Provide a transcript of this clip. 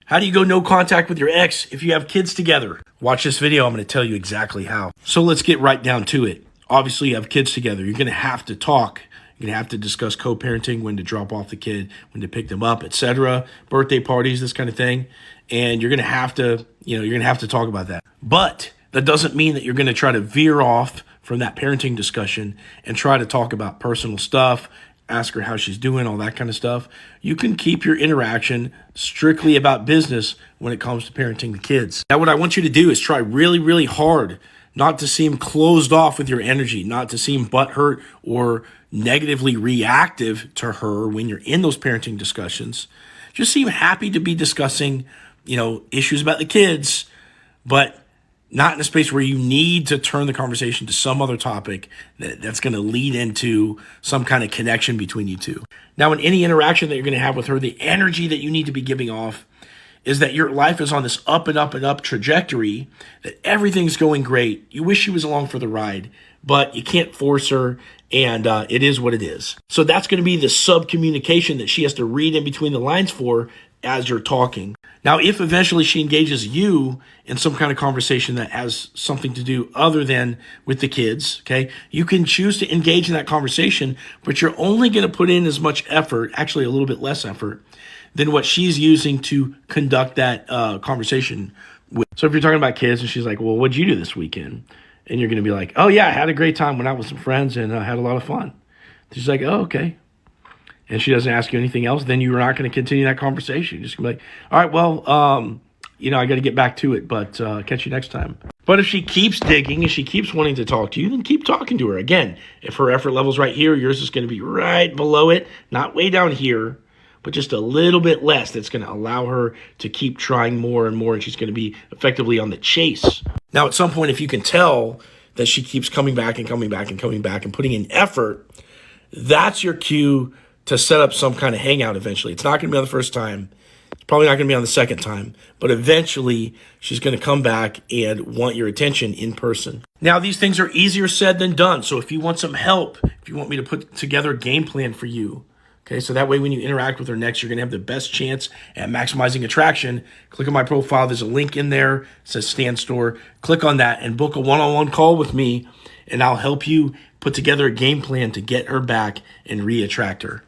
How do you go no contact with your ex if you have kids together? Watch this video. I'm going to tell you exactly how. So let's get right down to it. Obviously, you have kids together. You're going to have to talk. You're going to have to discuss co-parenting, when to drop off the kid, when to pick them up, etc. Birthday parties, this kind of thing. And you're going to have to, talk about that. But that doesn't mean that you're going to try to veer off from that parenting discussion and try to talk about personal stuff, ask her how she's doing, all that kind of stuff. You can keep your interaction strictly about business when it comes to parenting the kids. Now, what I want you to do is try really, really hard not to seem closed off with your energy, not to seem butthurt or negatively reactive to her when you're in those parenting discussions. Just seem happy to be discussing, issues about the kids, but not in a space where you need to turn the conversation to some other topic that's going to lead into some kind of connection between you two. Now, in any interaction that you're going to have with her, the energy that you need to be giving off is that your life is on this up and up and up trajectory, that everything's going great. You wish she was along for the ride, but you can't force her, and it is what it is. So that's going to be the sub-communication that she has to read in between the lines for as you're talking. Now, if eventually she engages you in some kind of conversation that has something to do other than with the kids, okay, you can choose to engage in that conversation, but you're only going to put in as much effort, actually a little bit less effort, than what she's using to conduct that conversation with. So if you're talking about kids and she's like, well, what'd you do this weekend? And you're going to be like, oh, yeah, I had a great time, went out with some friends and had a lot of fun. She's like, oh, okay. And she doesn't ask you anything else, then you're not going to continue that conversation. You're just going to be like, all right, well, I got to get back to it, but catch you next time. But if she keeps digging and she keeps wanting to talk to you, then keep talking to her. Again, if her effort level's right here, yours is going to be right below it, not way down here, but just a little bit less. That's going to allow her to keep trying more and more, and she's going to be effectively on the chase. Now, at some point, if you can tell that she keeps coming back and coming back and coming back and putting in effort, that's your cue to set up some kind of hangout eventually. It's not going to be on the first time. It's probably not going to be on the second time. But eventually, she's going to come back and want your attention in person. Now, these things are easier said than done. So if you want some help, if you want me to put together a game plan for you, okay, so that way when you interact with her next, you're going to have the best chance at maximizing attraction. Click on my profile. There's a link in there. It says Stan Store. Click on that and book a one-on-one call with me, and I'll help you put together a game plan to get her back and re-attract her.